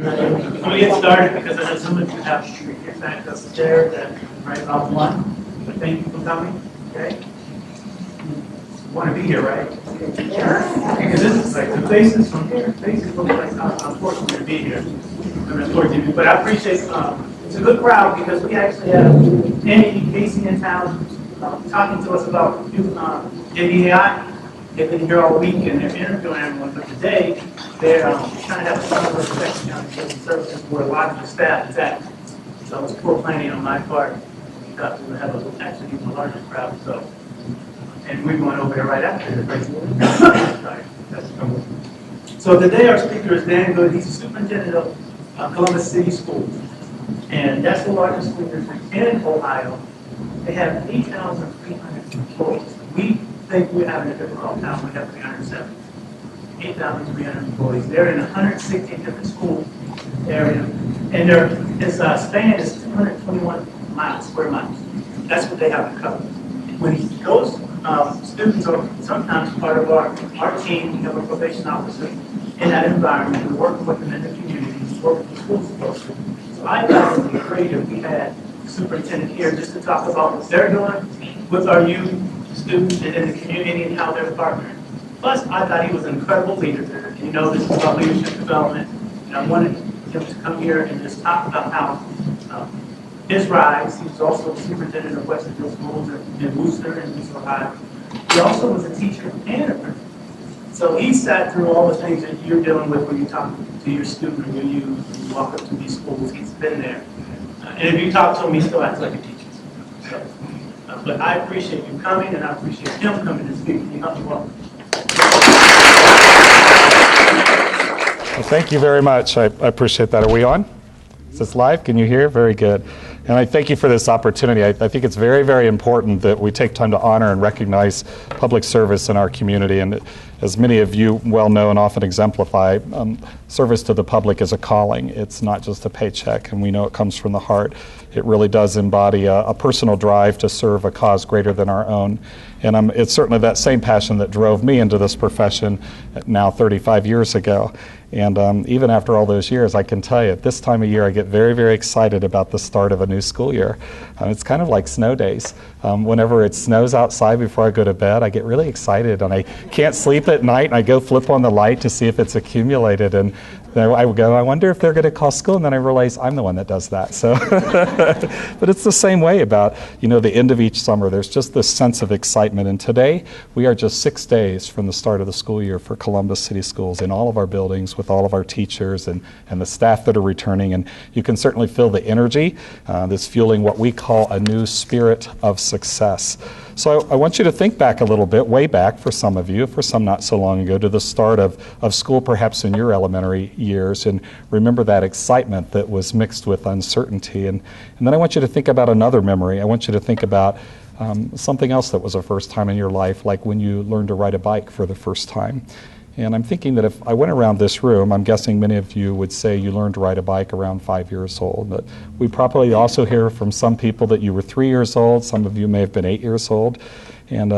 I'm going to get started because I know some of you have your back up there that right about one. But thank you for coming. Okay. You want to be here, right? Because this is like the faces from here. Faces look like I'm fortunate to be here. But I appreciate it's a good crowd because we actually have Andy and Casey in town talking to us about NDAI. They've been here all week and they're interviewing everyone, but today they're trying to have a summer inspection on the services where a lot of the staff is at. So it's poor planning on my part. We thought we would have actually even a larger crowd. So, and we're going over there right after this. So today our speaker is Dan Good. He's the superintendent of Columbus City Schools. And that's the largest school district in Ohio. They have 8,300 employees. We think we're having a difficult time. We have 307. 8,300 employees. They're in 160 different school areas. And their span is 221 square miles. That's what they have to cover. When those students are sometimes part of our team, we have a probation officer in that environment. We're working with them in the community, working with schools closely. So I thought it would be great if we had the superintendent here just to talk about what they're doing with our youth, students, and in the community and how they're partnering. Plus, I thought he was an incredible leader. You know, this is about leadership development. And I wanted him to come here and just talk about how his rise. He was also the superintendent of Westernville Schools in Worcester and East Ohio. He also was a teacher and a principal. So he sat through all the things that you're dealing with when you talk to your student or your youth, when you walk up to these schools. He's been there. And if you talk to him, he still acts like a teacher. So, but I appreciate you coming, and I appreciate him coming to speak. You help me welcome. Well, thank you very much. I appreciate that. Are we on? Is this live? Can you hear? Very good. And I thank you for this opportunity. I think it's very, very important that we take time to honor and recognize public service in our community. And as many of you well know and often exemplify, service to the public is a calling. It's not just a paycheck, and we know it comes from the heart. It really does embody a personal drive to serve a cause greater than our own. And it's certainly that same passion that drove me into this profession now 35 years ago. And even after all those years, I can tell you, at this time of year, I get very, very excited about the start of a new school year. It's kind of like snow days. Whenever it snows outside before I go to bed, I get really excited, and I can't sleep at night, and I go flip on the light to see if it's accumulated. And then I would go, I wonder if they're going to call school, and then I realize I'm the one that does that. So, but it's the same way about, the end of each summer. There's just this sense of excitement. And today, we are just 6 days from the start of the school year for Columbus City Schools in all of our buildings with all of our teachers and the staff that are returning. And you can certainly feel the energy that's fueling what we call a new spirit of success. So I want you to think back a little bit, way back for some of you, for some not so long ago, to the start of school perhaps in your elementary years, and remember that excitement that was mixed with uncertainty. And then I want you to think about another memory. I want you to think about something else that was a first time in your life, like when you learned to ride a bike for the first time. And I'm thinking that if I went around this room, I'm guessing many of you would say you learned to ride a bike around 5 years old. But we probably also hear from some people that you were 3 years old. Some of you may have been 8 years old. And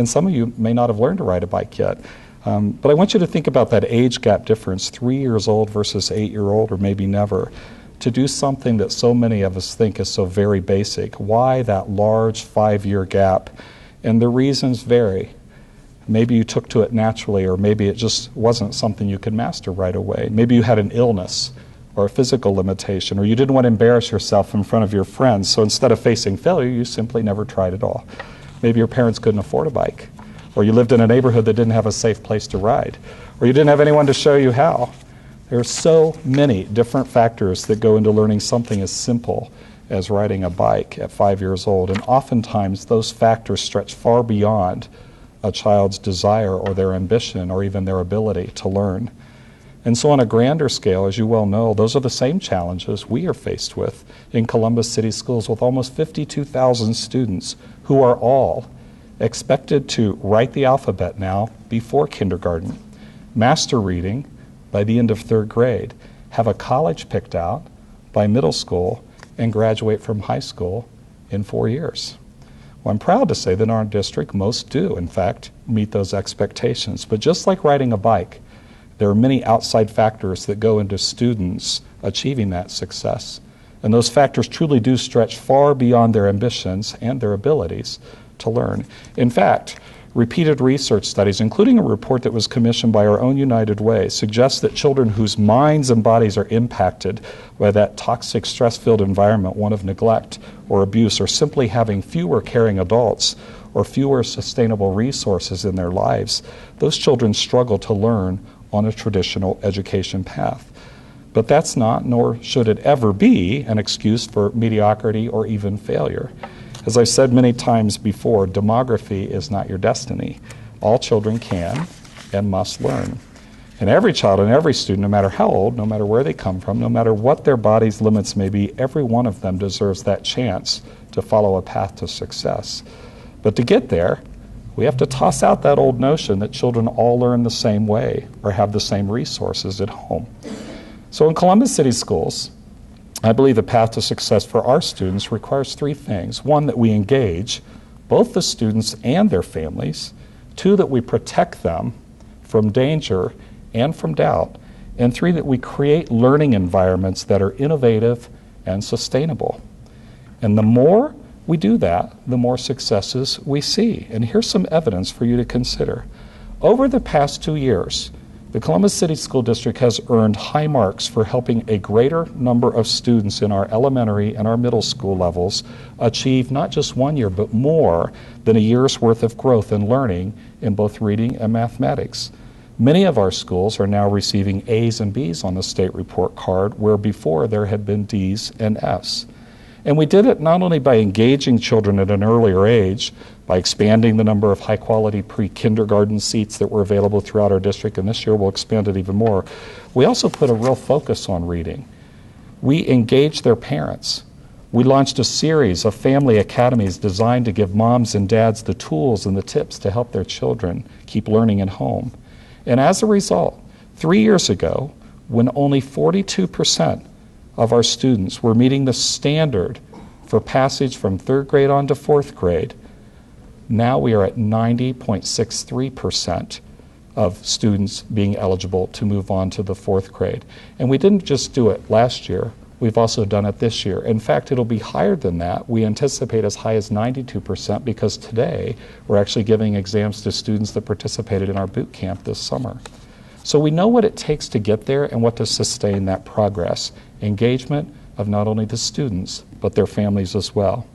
some of you may not have learned to ride a bike yet. But I want you to think about that age gap difference, 3 years old versus 8-year-old, or maybe never, to do something that so many of us think is so very basic. Why that large 5-year gap? And the reasons vary. Maybe you took to it naturally, or maybe it just wasn't something you could master right away. Maybe you had an illness or a physical limitation, or you didn't want to embarrass yourself in front of your friends, so instead of facing failure, you simply never tried at all. Maybe your parents couldn't afford a bike, or you lived in a neighborhood that didn't have a safe place to ride, or you didn't have anyone to show you how. There are so many different factors that go into learning something as simple as riding a bike at 5 years old, and oftentimes those factors stretch far beyond a child's desire or their ambition or even their ability to learn. And so on a grander scale, as you well know, those are the same challenges we are faced with in Columbus City Schools with almost 52,000 students who are all expected to write the alphabet now before kindergarten, master reading by the end of 3rd grade, have a college picked out by middle school, and graduate from high school in 4 years. Well, I'm proud to say that in our district, most do, in fact, meet those expectations. But just like riding a bike, there are many outside factors that go into students achieving that success. And those factors truly do stretch far beyond their ambitions and their abilities to learn. In fact, repeated research studies, including a report that was commissioned by our own United Way, suggest that children whose minds and bodies are impacted by that toxic, stress-filled environment, one of neglect or abuse, or simply having fewer caring adults or fewer sustainable resources in their lives, those children struggle to learn on a traditional education path. But that's not, nor should it ever be, an excuse for mediocrity or even failure. As I've said many times before, demography is not your destiny. All children can and must learn. And every child and every student, no matter how old, no matter where they come from, no matter what their body's limits may be, every one of them deserves that chance to follow a path to success. But to get there, we have to toss out that old notion that children all learn the same way or have the same resources at home. So in Columbus City Schools, I believe the path to success for our students requires three things. One, that we engage both the students and their families. Two, that we protect them from danger and from doubt. And three, that we create learning environments that are innovative and sustainable. And the more we do that, the more successes we see. And here's some evidence for you to consider. Over the past 2 years, the Columbus City School District has earned high marks for helping a greater number of students in our elementary and our middle school levels achieve not just 1 year, but more than a year's worth of growth in learning in both reading and mathematics. Many of our schools are now receiving A's and B's on the state report card, where before there had been D's and F's. And we did it not only by engaging children at an earlier age, by expanding the number of high-quality pre-kindergarten seats that were available throughout our district, and this year we'll expand it even more. We also put a real focus on reading. We engaged their parents. We launched a series of family academies designed to give moms and dads the tools and the tips to help their children keep learning at home. And as a result, 3 years ago, when only 42% of our students were meeting the standard for passage from 3rd grade on to 4th grade, now we are at 90.63% of students being eligible to move on to the 4th grade. And we didn't just do it last year, we've also done it this year. In fact, it'll be higher than that. We anticipate as high as 92% because today we're actually giving exams to students that participated in our boot camp this summer. So we know what it takes to get there and what to sustain that progress. Engagement of not only the students, but their families as well.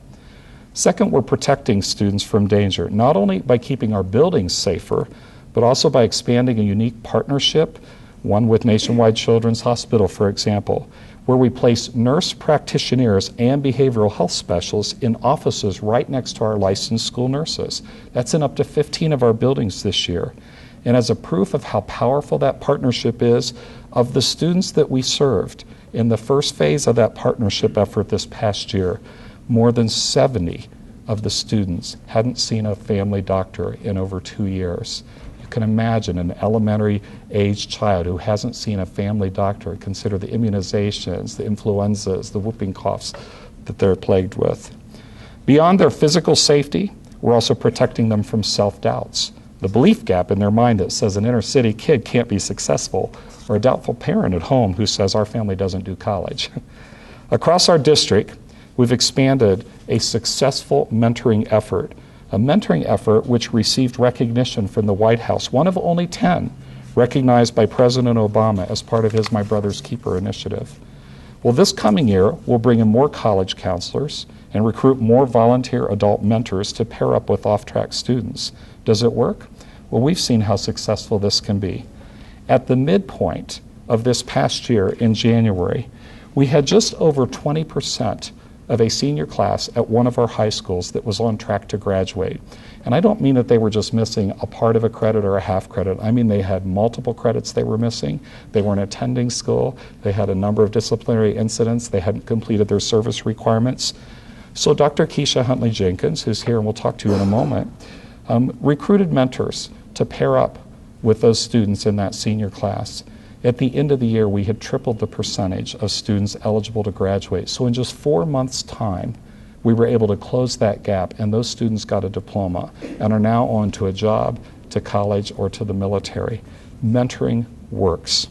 Second, we're protecting students from danger, not only by keeping our buildings safer, but also by expanding a unique partnership, one with Nationwide Children's Hospital, for example, where we place nurse practitioners and behavioral health specialists in offices right next to our licensed school nurses. That's in up to 15 of our buildings this year. And as a proof of how powerful that partnership is, of the students that we served in the first phase of that partnership effort this past year, more than 70 of the students hadn't seen a family doctor in over 2 years. You can imagine an elementary age child who hasn't seen a family doctor. Consider the immunizations, the influenzas, the whooping coughs that they're plagued with. Beyond their physical safety, we're also protecting them from self-doubts. The belief gap in their mind that says an inner city kid can't be successful, or a doubtful parent at home who says our family doesn't do college. Across our district, we've expanded a successful mentoring effort, a mentoring effort which received recognition from the White House, one of only 10 recognized by President Obama as part of his My Brother's Keeper initiative. Well, this coming year, we'll bring in more college counselors and recruit more volunteer adult mentors to pair up with off-track students. Does it work? Well, we've seen how successful this can be. At the midpoint of this past year in January, we had just over 20% of a senior class at one of our high schools that was on track to graduate. And I don't mean that they were just missing a part of a credit or a half credit. I mean they had multiple credits they were missing. They weren't attending school. They had a number of disciplinary incidents. They hadn't completed their service requirements. So Dr. Keisha Hunley-Jenkins, who's here and we'll talk to you in a moment, recruited mentors to pair up with those students in that senior class. At the end of the year, we had tripled the percentage of students eligible to graduate. So in just 4 months' time, we were able to close that gap, and those students got a diploma and are now on to a job, to college, or to the military. Mentoring works.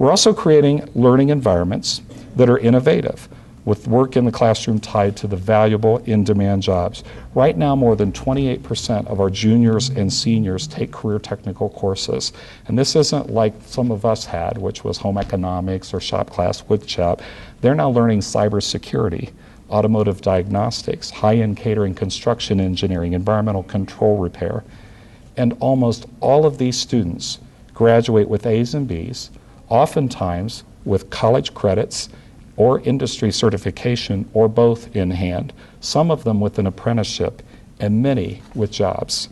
We're also creating learning environments that are innovative, with work in the classroom tied to the valuable in-demand jobs. Right now, more than 28% of our juniors and seniors take career technical courses. And this isn't like some of us had, which was home economics or shop class, wood shop. They're now learning cybersecurity, automotive diagnostics, high-end catering, construction engineering, environmental control repair. And almost all of these students graduate with A's and B's, oftentimes with college credits or industry certification, or both in hand, some of them with an apprenticeship, and many with jobs.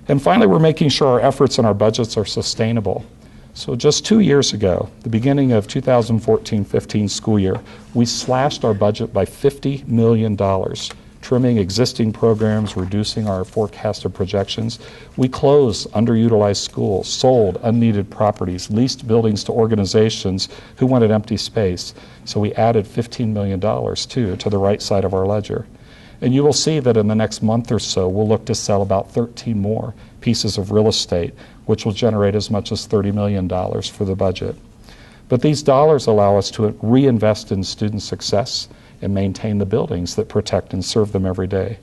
And finally, we're making sure our efforts and our budgets are sustainable. So just 2 years ago, the beginning of 2014-15 school year, we slashed our budget by $50 million, trimming existing programs, reducing our forecasted projections. We closed underutilized schools, sold unneeded properties, leased buildings to organizations who wanted empty space. So we added $15 million too to the right side of our ledger. And you will see that in the next month or so, we'll look to sell about 13 more pieces of real estate, which will generate as much as $30 million for the budget. But these dollars allow us to reinvest in student success and maintain the buildings that protect and serve them every day.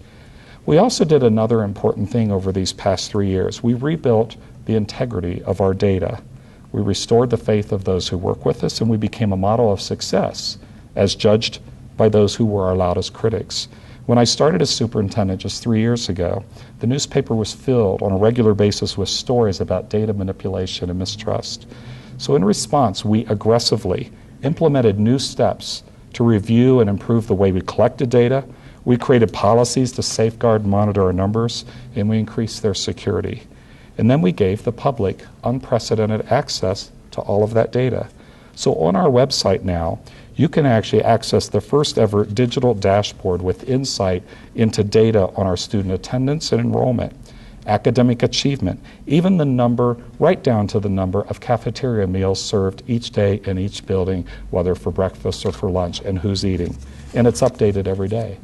We also did another important thing over these past 3 years. We rebuilt the integrity of our data. We restored the faith of those who work with us, and we became a model of success as judged by those who were our loudest critics. When I started as superintendent just 3 years ago, the newspaper was filled on a regular basis with stories about data manipulation and mistrust. So in response, we aggressively implemented new steps to review and improve the way we collected data. We created policies to safeguard and monitor our numbers, and we increased their security. And then we gave the public unprecedented access to all of that data. So on our website now, you can actually access the first ever digital dashboard with insight into data on our student attendance and enrollment, academic achievement, even the number, right down to the number of cafeteria meals served each day in each building, whether for breakfast or for lunch, and who's eating. And it's updated every day.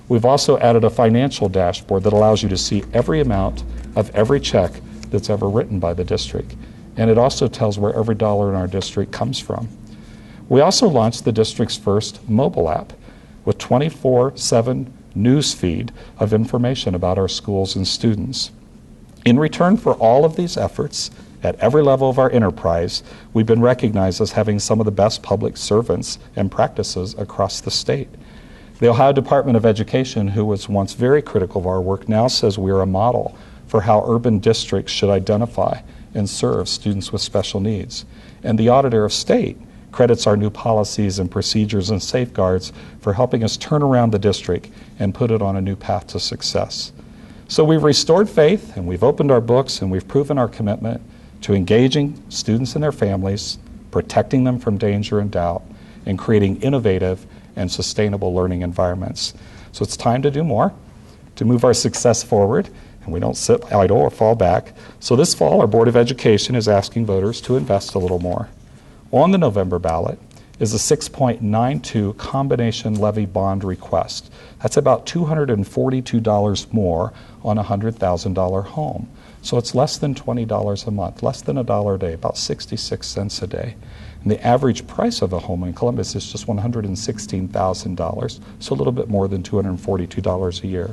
We've also added a financial dashboard that allows you to see every amount of every check that's ever written by the district. And it also tells where every dollar in our district comes from. We also launched the district's first mobile app with 24/7 news feed of information about our schools and students. In return for all of these efforts, at every level of our enterprise, we've been recognized as having some of the best public servants and practices across the state. The Ohio Department of Education, who was once very critical of our work, now says we are a model for how urban districts should identify and serve students with special needs. And the Auditor of State credits our new policies and procedures and safeguards for helping us turn around the district and put it on a new path to success. So we've restored faith, and we've opened our books, and we've proven our commitment to engaging students and their families, protecting them from danger and doubt, and creating innovative and sustainable learning environments. So it's time to do more, to move our success forward, and we don't sit idle or fall back. So this fall, our Board of Education is asking voters to invest a little more. On the November ballot is a 6.92 combination levy bond request. That's about $242 more on a $100,000 home. So it's less than $20 a month, less than $1 a day, about 66 cents a day. And the average price of a home in Columbus is just $116,000, so a little bit more than $242 a year.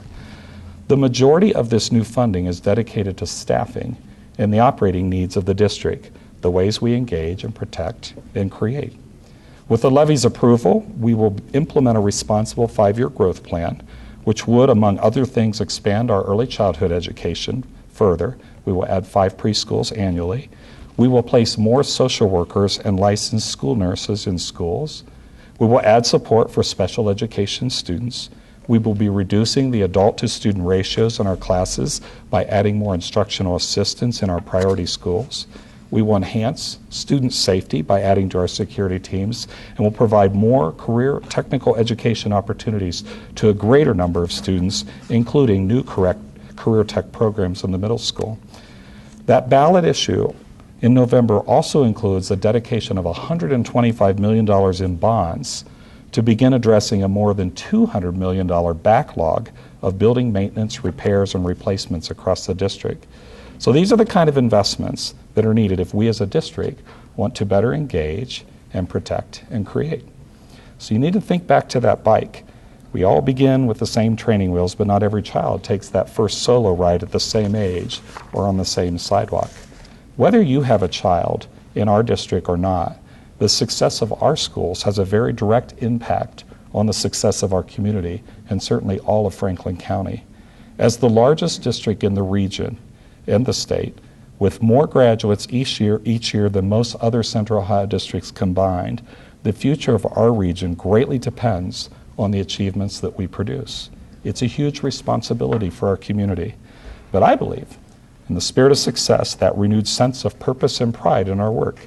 The majority of this new funding is dedicated to staffing and the operating needs of the district, the ways we engage and protect and create. With the levy's approval, we will implement a responsible 5-year growth plan, which would, among other things, expand our early childhood education further. We will add 5 preschools annually. We will place more social workers and licensed school nurses in schools. We will add support for special education students. We will be reducing the adult-to-student ratios in our classes by adding more instructional assistants in our priority schools. We will enhance student safety by adding to our security teams, and will provide more career technical education opportunities to a greater number of students, including new career tech programs in the middle school. That ballot issue in November also includes a dedication of $125 million in bonds to begin addressing a more than $200 million backlog of building maintenance, repairs, and replacements across the district. So these are the kind of investments that are needed if we as a district want to better engage and protect and create. So you need to think back to that bike. We all begin with the same training wheels, but not every child takes that first solo ride at the same age or on the same sidewalk. Whether you have a child in our district or not, the success of our schools has a very direct impact on the success of our community and certainly all of Franklin County. As the largest district in the region and the state, with more graduates each year than most other Central Ohio districts combined, the future of our region greatly depends on the achievements that we produce. It's a huge responsibility for our community. But I believe, in the spirit of success, that renewed sense of purpose and pride in our work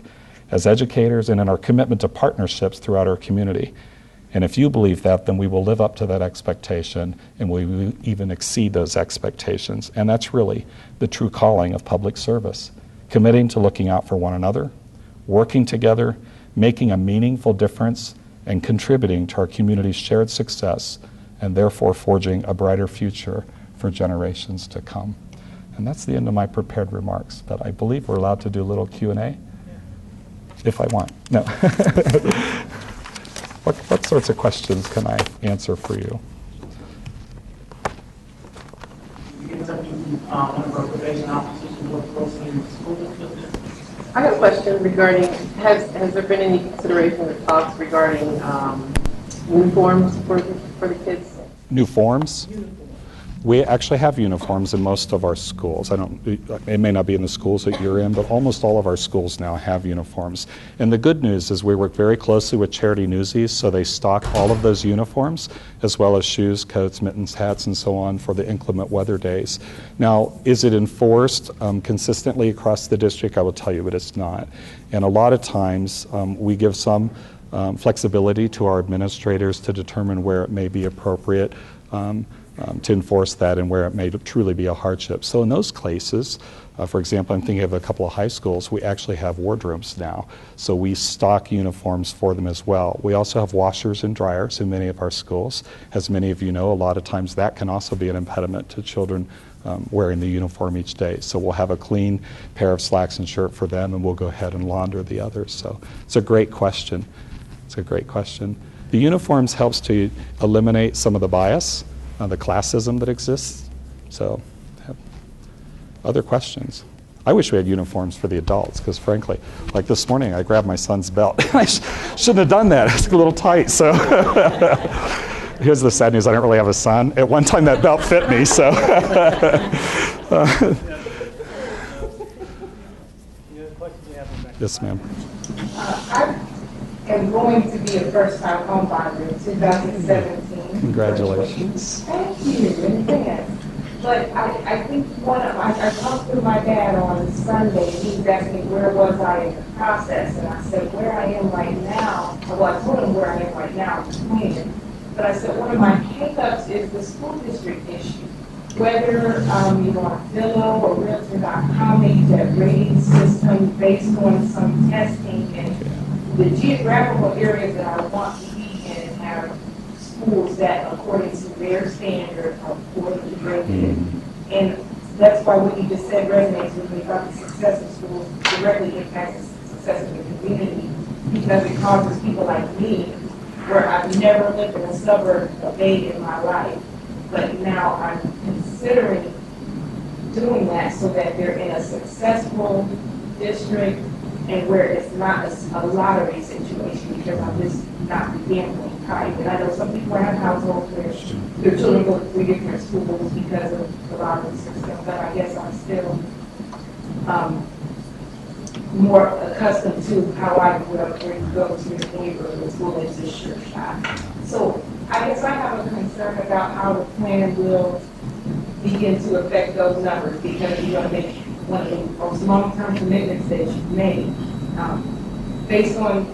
as educators and in our commitment to partnerships throughout our community. And if you believe that, then we will live up to that expectation and we will even exceed those expectations. And that's really the true calling of public service, committing to looking out for one another, working together, making a meaningful difference, and contributing to our community's shared success, and therefore forging a brighter future for generations to come. And that's the end of my prepared remarks, but I believe we're allowed to do a little Q&A, if I want. No. What sorts of questions can I answer for you? You get something, one of our probation officers who work closely in the school district. I have a question regarding, has there been any consideration or talks regarding uniforms for the kids? New forms? We actually have uniforms in most of our schools. It may not be in the schools that you're in, but almost all of our schools now have uniforms. And the good news is we work very closely with Charity Newsies, so they stock all of those uniforms, as well as shoes, coats, mittens, hats, and so on for the inclement weather days. Now, is it enforced consistently across the district? I will tell you, but it's not. And a lot of times we give some flexibility to our administrators to determine where it may be appropriate to enforce that and where it may truly be a hardship. So in those cases, for example, I'm thinking of a couple of high schools, we actually have wardrobes now. So we stock uniforms for them as well. We also have washers and dryers in many of our schools. As many of you know, a lot of times that can also be an impediment to children wearing the uniform each day. So we'll have a clean pair of slacks and shirt for them, and we'll go ahead and launder the others. So it's a great question. It's a great question. The uniforms helps to eliminate some of the bias, the classism that exists. So, other questions? I wish we had uniforms for the adults, because frankly, like this morning, I grabbed my son's belt. I shouldn't have done that. It's a little tight. So, here's the sad news: I don't really have a son. At one time, that belt fit me. So, yes, ma'am. I am going to be a first-time home buyer in 2017. Congratulations. Thank you in advance. But I think I talked to my dad on Sunday, and he was asking me where was I in the process, and I said where I am right now. Well, I told him where I am right now, plan. But I said one of my hiccups is the school district issue. Whether you want Zillow or Realtor.com, they use that rating system based on some testing, and the geographical areas that I want to be in have schools that, according to their standard, are poorly rated. And that's why what you just said resonates with me about the success of schools directly impacts the success of the community, because it causes people like me, where I've never lived in a suburb a day in my life, but now I'm considering doing that so that they're in a successful district and where it's not a lottery situation, because I'm just not the gambling type. And I know some people have households where their children go to 3 different schools because of the lottery system, but I guess I'm still more accustomed to how I grew up, where you go to your neighborhood school is a sure shot. So I guess I have a concern about how the plan will begin to affect those numbers, because you're going to make one of the most long-term commitments that you've made based on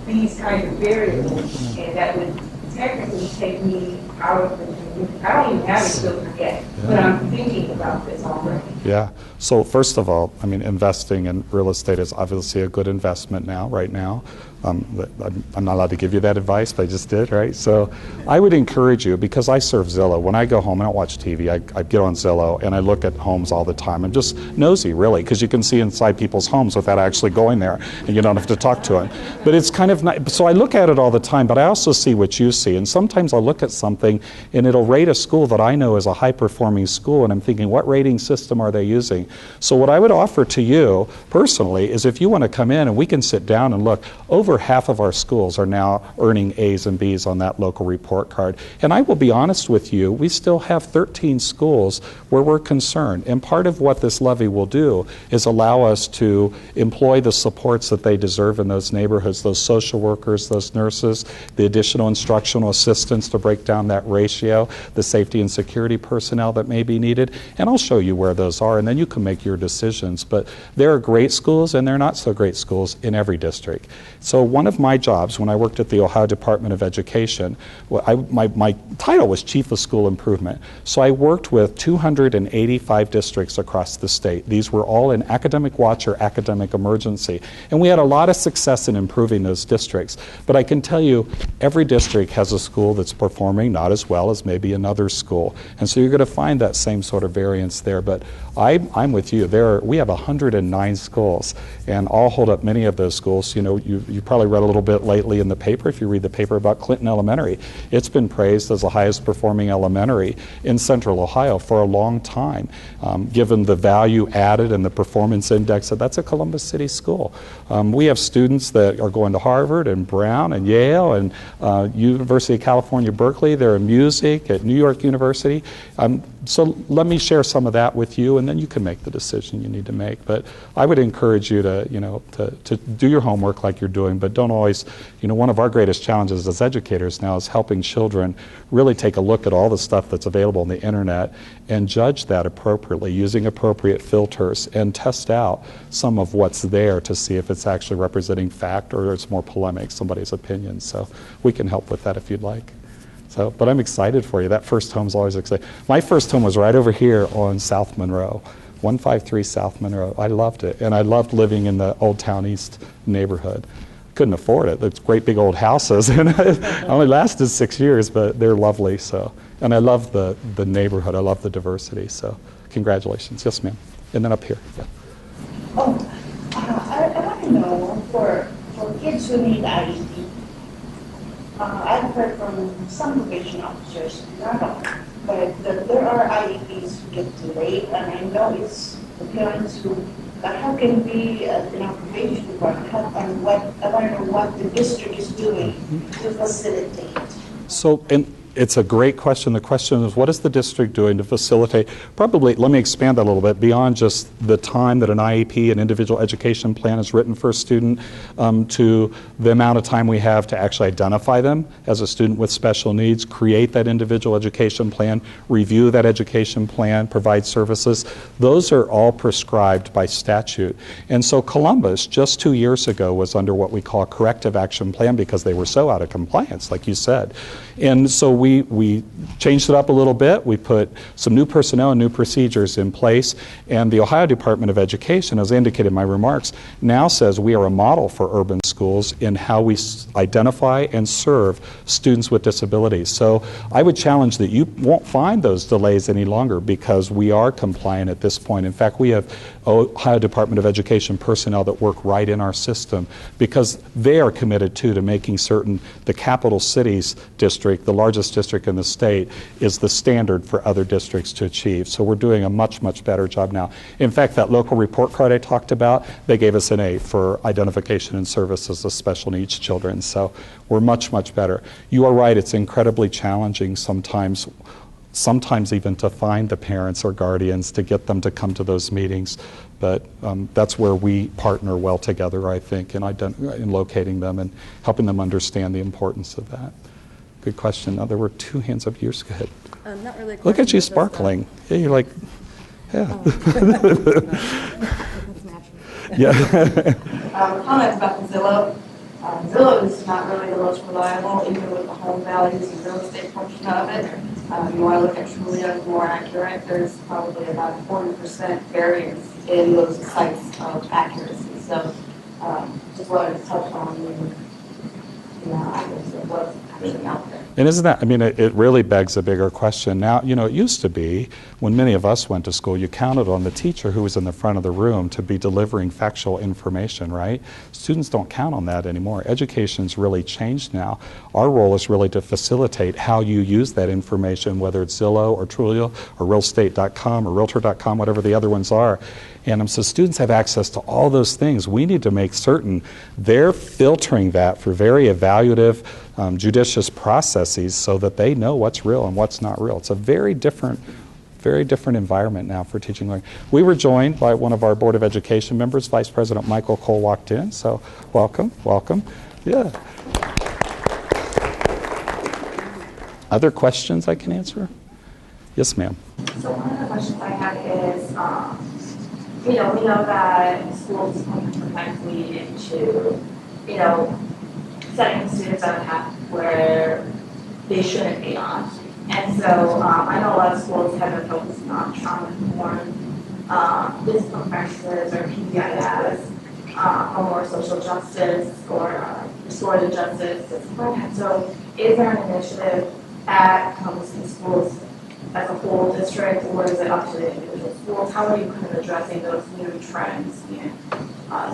these kinds of variables, and that would technically take me out of the community. I don't even have a children yet, but I'm thinking about this already. Yeah. So first of all, I mean, investing in real estate is obviously a good investment now, right now. I'm not allowed to give you that advice, but I just did, right? So I would encourage you, because I serve Zillow. When I go home, I don't watch TV. I get on Zillow and I look at homes all the time. I'm just nosy, really, because you can see inside people's homes without actually going there, and you don't have to talk to them. But it's kind of nice. So I look at it all the time, but I also see what you see. And sometimes I'll look at something and it'll rate a school that I know is a high-performing school, and I'm thinking, what rating system are they using? So what I would offer to you personally is, if you want to come in and we can sit down and look, over half of our schools are now earning A's and B's on that local report card. And I will be honest with you, we still have 13 schools where we're concerned. And part of what this levy will do is allow us to employ the supports that they deserve in those neighborhoods, those social workers, those nurses, the additional instructional assistants to break down that ratio, the safety and security personnel that may be needed. And I'll show you where those are, and then you can make your decisions. But there are great schools and there are not so great schools in every district. So one of my jobs when I worked at the Ohio Department of Education, my title was Chief of School Improvement. So I worked with 285 districts across the state. These were all in academic watch or academic emergency. And we had a lot of success in improving those districts. But I can tell you, every district has a school that's performing not as well as maybe another school. And so you're going to find that same sort of variance there. But I'm with you. We have 109 schools, and I'll hold up many of those schools. You know, you probably read a little bit lately in the paper, if you read the paper about Clinton Elementary. It's been praised as the highest performing elementary in Central Ohio for a long time, given the value added and the performance index. That's a Columbus City school. We have students that are going to Harvard and Brown and Yale and University of California, Berkeley. They're in music at New York University. So let me share some of that with you, and then you can make the decision you need to make. But I would encourage you to do your homework like you're doing, but don't always, one of our greatest challenges as educators now is helping children really take a look at all the stuff that's available on the internet and judge that appropriately using appropriate filters and test out some of what's there to see if it's actually representing fact or it's more polemic, somebody's opinion. So we can help with that if you'd like. So, but I'm excited for you. That first home's always exciting. My first home was right over here on South Monroe, 153 South Monroe. I loved it, and I loved living in the Old Town East neighborhood. Couldn't afford it. It's great big old houses, and I only lasted 6 years, but they're lovely. So, and I love the neighborhood. I love the diversity. So, congratulations. Yes, ma'am. And then up here. Yeah. I want to know for kids who need IEP. I've heard from some probation officers, not all, but there are IEPs who get delayed, and I know it's the parents who, but how can we, in our probation department, help on I want to know what the district is doing to facilitate. So, and it's a great question. The question is, what is the district doing to facilitate? Probably, let me expand that a little bit, beyond just the time that an IEP, an individual education plan, is written for a student, to the amount of time we have to actually identify them as a student with special needs, create that individual education plan, review that education plan, provide services. Those are all prescribed by statute. And so Columbus, just 2 years ago, was under what we call a corrective action plan because they were so out of compliance, like you said. And so we changed it up a little bit. We put some new personnel and new procedures in place. And the Ohio Department of Education, as I indicated in my remarks, now says we are a model for urban schools in how we identify and serve students with disabilities. So I would challenge that you won't find those delays any longer because we are compliant at this point. In fact, we have Ohio Department of Education personnel that work right in our system because they are committed to making certain the capital cities district, the largest district in the state, is the standard for other districts to achieve. So we're doing a much, much better job now. In fact, that local report card I talked about, they gave us an A for identification and services of special needs children. So we're much, much better. You are right, it's incredibly challenging sometimes even to find the parents or guardians to get them to come to those meetings. But that's where we partner well together, I think, in locating them and helping them understand the importance of that. Good question. Now, there were two hands up. Yours, go ahead. Not really. Look at you sparkling. Yeah, you're like, yeah. That's natural. Yeah. Comments about the Zillow. Zillow is not really the most reliable, even with the home values and real estate function of it. You want to look at Trulia, more accurate. There's probably about 40% variance in those sites of accuracy. So just wanted to touch on items of what's actually out there. And isn't that, I mean, it really begs a bigger question. Now, you know, it used to be, when many of us went to school, you counted on the teacher who was in the front of the room to be delivering factual information, right? Students don't count on that anymore. Education's really changed now. Our role is really to facilitate how you use that information, whether it's Zillow or Trulio or realestate.com or realtor.com, whatever the other ones are. And so students have access to all those things. We need to make certain they're filtering that for very evaluative, judicious processes so that they know what's real and what's not real. It's a very different environment now for teaching learning. We were joined by one of our Board of Education members. Vice President Michael Cole walked in, so welcome. Yeah. Other questions I can answer? Yes, ma'am. So one of the questions I had is, we know that schools can sometimes lead into, setting students on a path where they shouldn't be on. And so I know a lot of schools have been focusing on trauma-informed discipline practices or PBIS, or more social justice or restorative justice discipline. So is there an initiative at Columbus City Schools as a whole district, or is it up to the individual schools? How are you kind of addressing those new trends in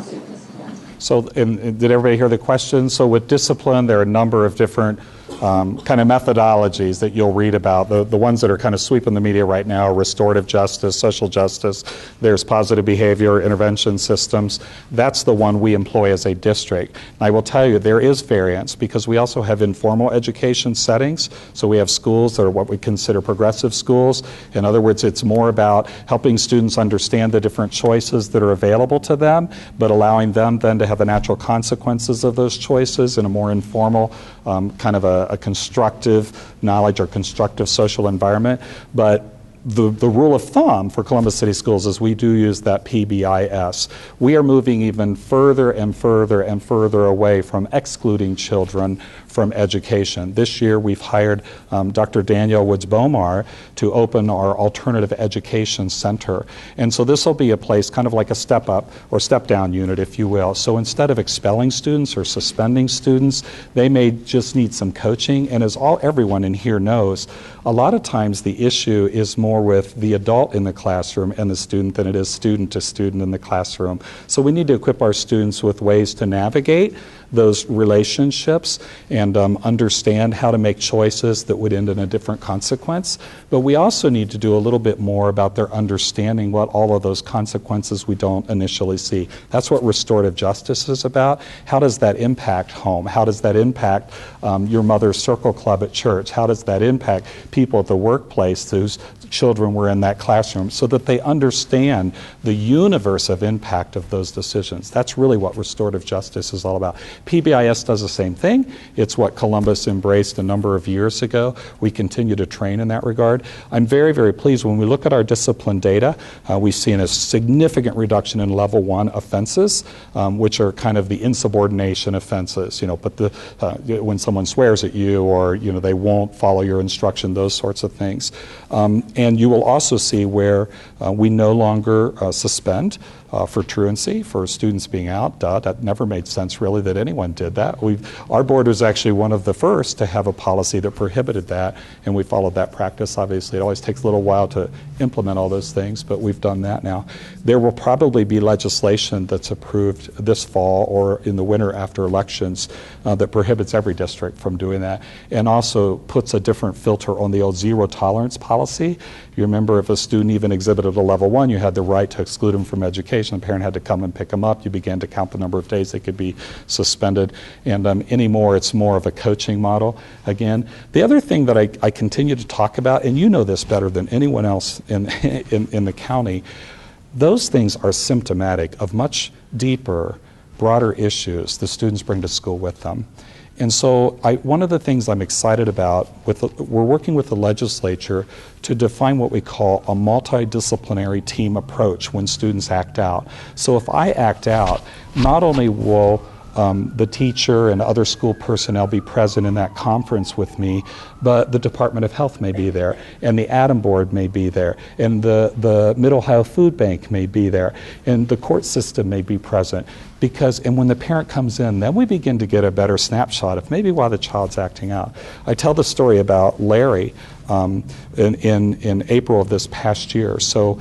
student discipline? So, and did everybody hear the question? So with discipline, there are a number of different kind of methodologies that you'll read about. The ones that are kind of sweeping the media right now are restorative justice, social justice. There's positive behavior intervention systems. That's the one we employ as a district. And I will tell you, there is variance because we also have informal education settings. So we have schools that are what we consider progressive schools. In other words, it's more about helping students understand the different choices that are available to them, but allowing them then to have the natural consequences of those choices in a more informal, kind of a constructive knowledge or constructive social environment. But the rule of thumb for Columbus City Schools is we do use that PBIS. We are moving even further and further and further away from excluding children from education. This year we've hired Dr. Danielle Woods-Bomar to open our Alternative Education Center. And so this will be a place kind of like a step up or step down unit, if you will. So instead of expelling students or suspending students, they may just need some coaching. And as everyone in here knows, a lot of times the issue is more with the adult in the classroom and the student than it is student to student in the classroom. So we need to equip our students with ways to navigate those relationships and understand how to make choices that would end in a different consequence. But we also need to do a little bit more about their understanding what all of those consequences we don't initially see. That's what restorative justice is about. How does that impact home? How does that impact your mother's circle club at church? How does that impact people at the workplace whose children were in that classroom, so that they understand the universe of impact of those decisions? That's really what restorative justice is all about. PBIS does the same thing. It's what Columbus embraced a number of years ago. We continue to train in that regard. I'm very, very pleased. When we look at our discipline data, we've seen a significant reduction in level 1 offenses, which are kind of the insubordination offenses, but when someone swears at you or, they won't follow your instruction, those sorts of things. And you will also see where we no longer suspend for truancy, for students being out. That never made sense really that anyone did that. Our board was actually one of the first to have a policy that prohibited that, and we followed that practice. Obviously, it always takes a little while to implement all those things, but we've done that now. There will probably be legislation that's approved this fall or in the winter after elections that prohibits every district from doing that, and also puts a different filter on the old zero tolerance policy. You remember if a student even exhibited a level 1, you had the right to exclude them from education. The parent had to come and pick them up. You began to count the number of days they could be suspended. And anymore, it's more of a coaching model. Again, the other thing that I continue to talk about, and you know this better than anyone else in the county, those things are symptomatic of much deeper, broader issues the students bring to school with them. And so one of the things I'm excited about, we're working with the legislature to define what we call a multidisciplinary team approach when students act out. So if I act out, not only will the teacher and other school personnel be present in that conference with me, but the Department of Health may be there, and the Adam Board may be there, and the Mid-Ohio Food Bank may be there, and the court system may be present. And when the parent comes in, then we begin to get a better snapshot of maybe why the child's acting out. I tell the story about Larry in April of this past year. So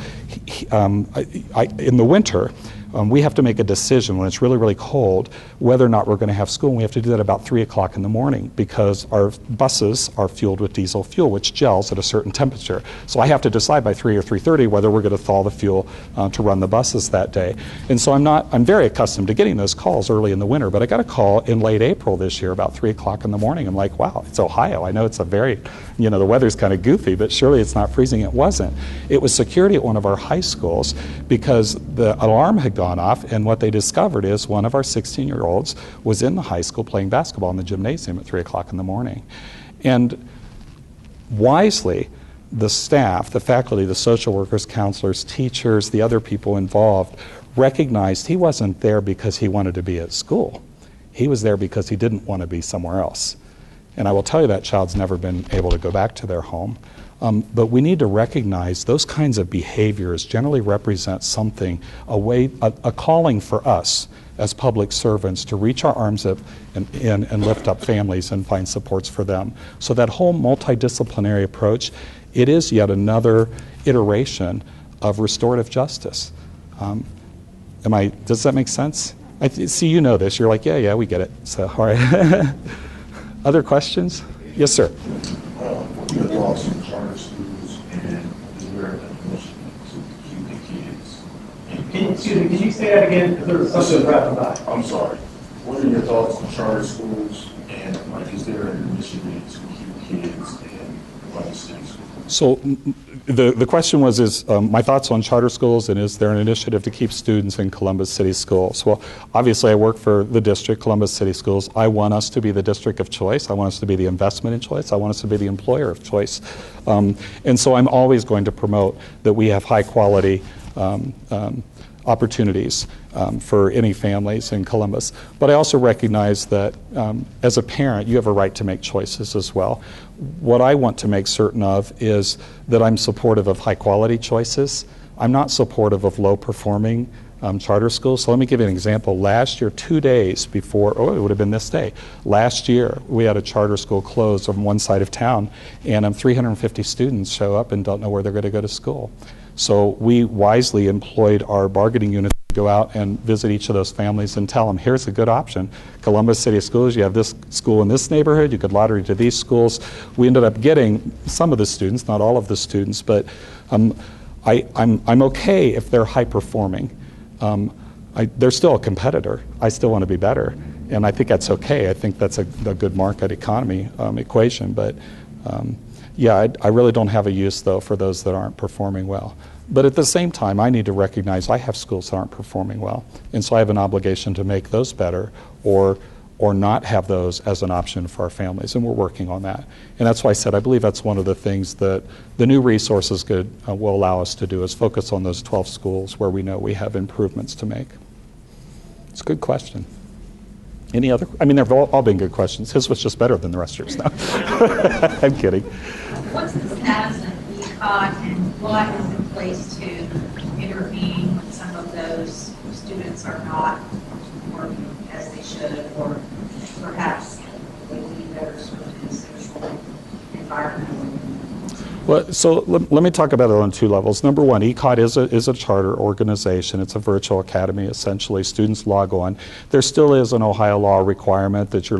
in the winter, we have to make a decision when it's really, really cold whether or not we're going to have school. And we have to do that about 3 o'clock in the morning because our buses are fueled with diesel fuel, which gels at a certain temperature. So I have to decide by 3 or 3:30 whether we're going to thaw the fuel to run the buses that day. And so I'm very accustomed to getting those calls early in the winter, but I got a call in late April this year about 3 o'clock in the morning. I'm like, wow, it's Ohio. I know it's the weather's kind of goofy, but surely it's not freezing. It wasn't. It was security at one of our high schools because the alarm had gone off, and what they discovered is one of our 16-year-olds was in the high school playing basketball in the gymnasium at 3 o'clock in the morning. And wisely, the staff, the faculty, the social workers, counselors, teachers, the other people involved recognized he wasn't there because he wanted to be at school. He was there because he didn't want to be somewhere else. And I will tell you that child's never been able to go back to their home. But we need to recognize those kinds of behaviors generally represent something, a calling for us as public servants to reach our arms up and lift up families and find supports for them. So that whole multidisciplinary approach, it is yet another iteration of restorative justice. Does that make sense? I see you know this. You're like, yeah, we get it. So, all right. Other questions? Yes, sir. What are your thoughts on charter schools and is there an initiative to keep the kids? Can you say that again? Because there was something wrapped by. I'm sorry. What are your thoughts on charter schools and is there an initiative to keep kids in Columbus City schools? So the question was, my thoughts on charter schools and is there an initiative to keep students in Columbus City schools? Well, obviously I work for the district, Columbus City Schools. I want us to be the district of choice. I want us to be the investment in choice. I want us to be the employer of choice. And so I'm always going to promote that we have high quality opportunities for any families in Columbus. But I also recognize that as a parent, you have a right to make choices as well. What I want to make certain of is that I'm supportive of high quality choices. I'm not supportive of low performing charter schools. So let me give you an example. Last year, 2 days before, it would have been this day, last year we had a charter school closed on one side of town, and 350 students show up and don't know where they're going to go to school. So we wisely employed our bargaining unit to go out and visit each of those families and tell them, here's a good option. Columbus City Schools, you have this school in this neighborhood, you could lottery to these schools. We ended up getting some of the students, not all of the students, but I'm okay if they're high performing. They're still a competitor. I still want to be better. And I think that's okay. I think that's a good market economy equation. But I really don't have a use, though, for those that aren't performing well. But at the same time, I need to recognize I have schools that aren't performing well. And so I have an obligation to make those better or not have those as an option for our families. And we're working on that. And that's why I said I believe that's one of the things that the new resources will allow us to do is focus on those 12 schools where we know we have improvements to make. It's a good question. Any other? I mean, they've all been good questions. His was just better than the rest of yours now. I'm kidding. What's the status of ECOT and what is in place to intervene when some of those students are not working as they should, or perhaps they need better sort of social environment? Well, so let me talk about it on two levels. Number one, ECOT is a charter organization. It's a virtual academy, essentially. Students log on. There still is an Ohio law requirement that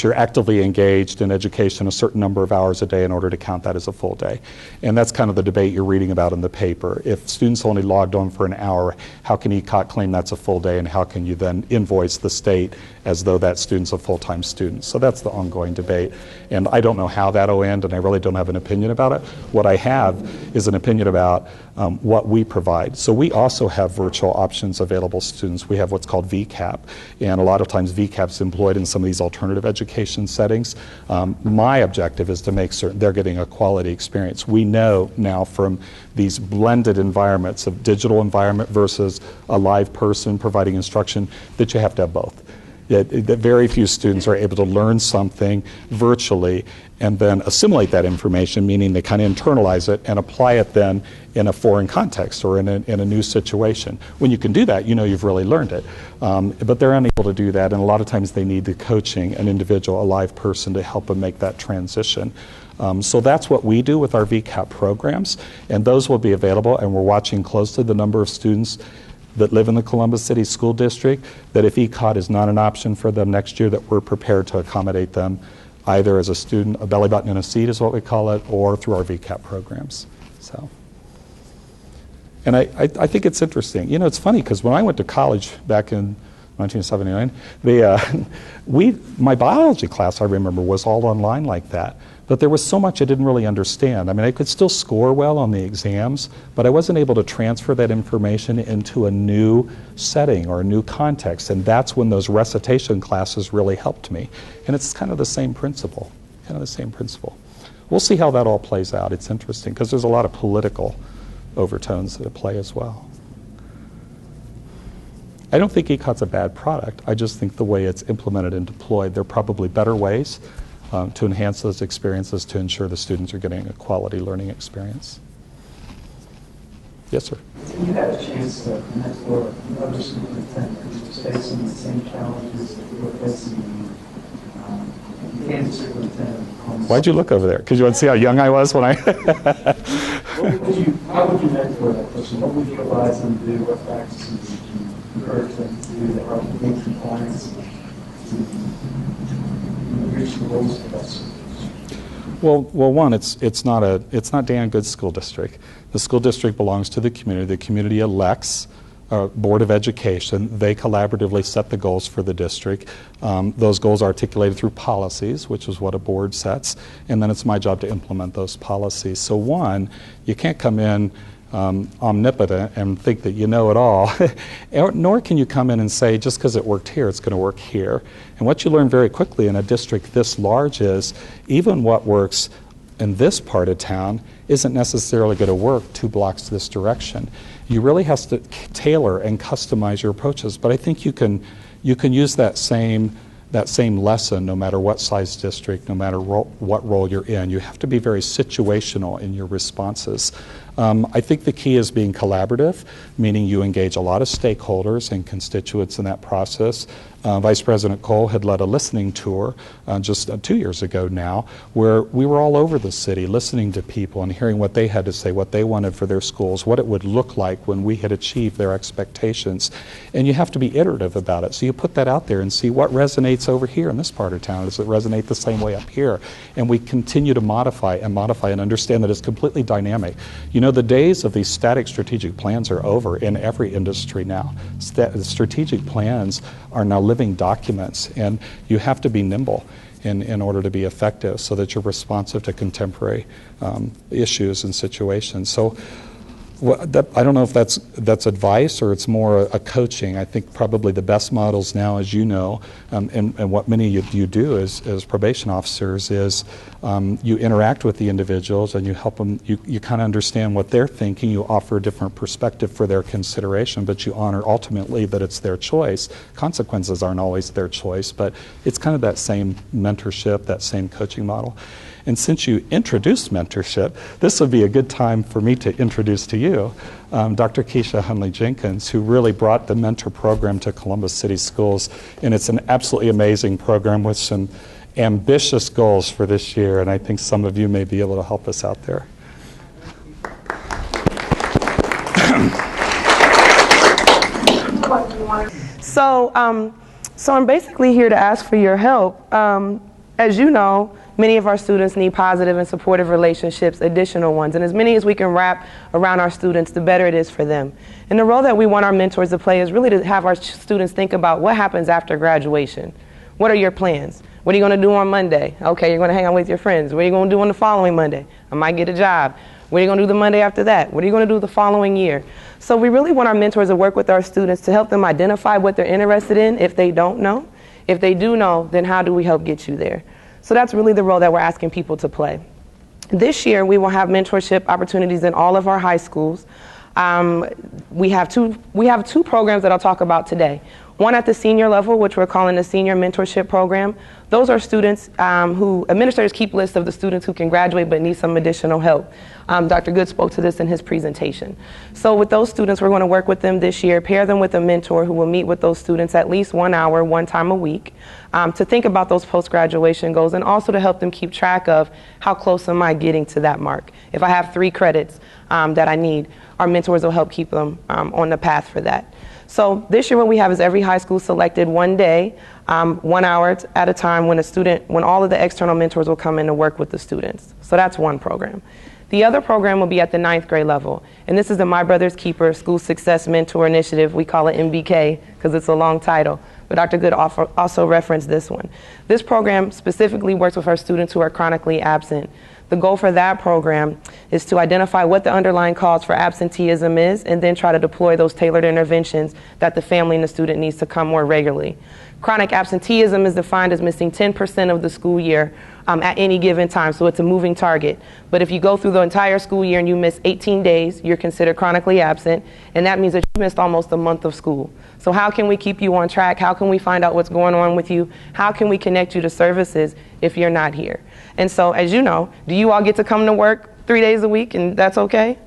you're actively engaged in education a certain number of hours a day in order to count that as a full day. And that's kind of the debate you're reading about in the paper. If students only logged on for an hour, how can ECOT claim that's a full day, and how can you then invoice the state as though that student's a full-time student? So that's the ongoing debate. And I don't know how that'll end, and I really don't have an opinion about it. What I have is an opinion about what we provide. So we also have virtual options available to students. We have what's called VCAP, and a lot of times VCAP is employed in some of these alternative education settings. My objective is to make certain they're getting a quality experience. We know now from these blended environments of digital environment versus a live person providing instruction that you have to have both. That very few students are able to learn something virtually and then assimilate that information, meaning they kind of internalize it and apply it then in a foreign context or in a new situation. When you can do that, you know you've really learned it. But they're unable to do that, and a lot of times they need the coaching, an individual, a live person, to help them make that transition. So that's what we do with our VCAP programs, and those will be available, and we're watching closely the number of students that live in the Columbus City School District, that if ECOT is not an option for them next year, that we're prepared to accommodate them either as a student, a belly button in a seat is what we call it, or through our VCAP programs. So, and I think it's interesting. You know, it's funny because when I went to college back in 1979, my biology class, I remember, was all online like that. But there was so much I didn't really understand. I mean, I could still score well on the exams, but I wasn't able to transfer that information into a new setting or a new context, and that's when those recitation classes really helped me. And it's kind of the same principle, We'll see how that all plays out. It's interesting, because there's a lot of political overtones that play as well. I don't think ECOT's a bad product. I just think the way it's implemented and deployed, there are probably better ways to enhance those experiences to ensure the students are getting a quality learning experience. Yes, sir. You had a chance to mentor another superintendent who was facing the same challenges that you were facing Kansas superintendent. Why'd you look over there? Because you want to see how young I was when I... How would you mentor that person? What would you advise them to do? What practices would you encourage them to do that help meet compliance to reach the goals of that school? Well, one, it's not Dan Good's school district. The school district belongs to the community. The community elects a board of education. They collaboratively set the goals for the district. Those goals are articulated through policies, which is what a board sets, and then it's my job to implement those policies. So one, you can't come in omnipotent and think that you know it all, nor can you come in and say, just because it worked here, it's going to work here. And what you learn very quickly in a district this large is even what works in this part of town isn't necessarily going to work 2 blocks this direction. You really have to tailor and customize your approaches, but I think you can use that same lesson no matter what size district, no matter what role you're in. You have to be very situational in your responses. I think the key is being collaborative, meaning you engage a lot of stakeholders and constituents in that process. Vice President Cole had led a listening tour just 2 years ago now, where we were all over the city listening to people and hearing what they had to say, what they wanted for their schools, what it would look like when we had achieved their expectations. And you have to be iterative about it. So you put that out there and see what resonates over here in this part of town. Does it resonate the same way up here? And we continue to modify and understand that it's completely dynamic. You know, the days of these static strategic plans are over in every industry now. Strategic plans are now living documents, and you have to be nimble in order to be effective so that you're responsive to contemporary issues and situations. So I don't know if that's advice or it's more a coaching. I think probably the best models now, as you know, and what many of you do as probation officers is you interact with the individuals and you help them, you kind of understand what they're thinking, you offer a different perspective for their consideration, but you honor ultimately that it's their choice. Consequences aren't always their choice, but it's kind of that same mentorship, that same coaching model. And since you introduced mentorship, this would be a good time for me to introduce to you Dr. Keisha Hunley-Jenkins, who really brought the mentor program to Columbus City Schools. And it's an absolutely amazing program with some ambitious goals for this year. And I think some of you may be able to help us out there. So I'm basically here to ask for your help. As you know, many of our students need positive and supportive relationships, additional ones, and as many as we can wrap around our students, the better it is for them. And the role that we want our mentors to play is really to have our students think about what happens after graduation. What are your plans? What are you going to do on Monday? Okay, you're going to hang out with your friends. What are you going to do on the following Monday? I might get a job. What are you going to do the Monday after that? What are you going to do the following year? So we really want our mentors to work with our students to help them identify what they're interested in if they don't know. If they do know, then how do we help get you there? So that's really the role that we're asking people to play. This year, we will have mentorship opportunities in all of our high schools. We have two programs that I'll talk about today. One at the senior level, which we're calling the Senior Mentorship Program. Those are students who administrators keep lists of the students who can graduate but need some additional help. Dr. Good spoke to this in his presentation. So with those students, we're going to work with them this year, pair them with a mentor who will meet with those students at least 1 hour, one time a week, to think about those post-graduation goals and also to help them keep track of how close am I getting to that mark. If I have 3 credits that I need, our mentors will help keep them on the path for that. So this year what we have is every high school selected one day, 1 hour at a time when all of the external mentors will come in to work with the students. So that's one program. The other program will be at the 9th grade level, and this is the My Brother's Keeper School Success Mentor Initiative. We call it MBK because it's a long title, but Dr. Good also referenced this one. This program specifically works with our students who are chronically absent. The goal for that program is to identify what the underlying cause for absenteeism is and then try to deploy those tailored interventions that the family and the student needs to come more regularly. Chronic absenteeism is defined as missing 10% of the school year at any given time, so it's a moving target. But if you go through the entire school year and you miss 18 days, you're considered chronically absent, and that means that you missed almost a month of school. So how can we keep you on track? How can we find out what's going on with you? How can we connect you to services if you're not here? And so, as you know, do you all get to come to work 3 days a week and that's okay?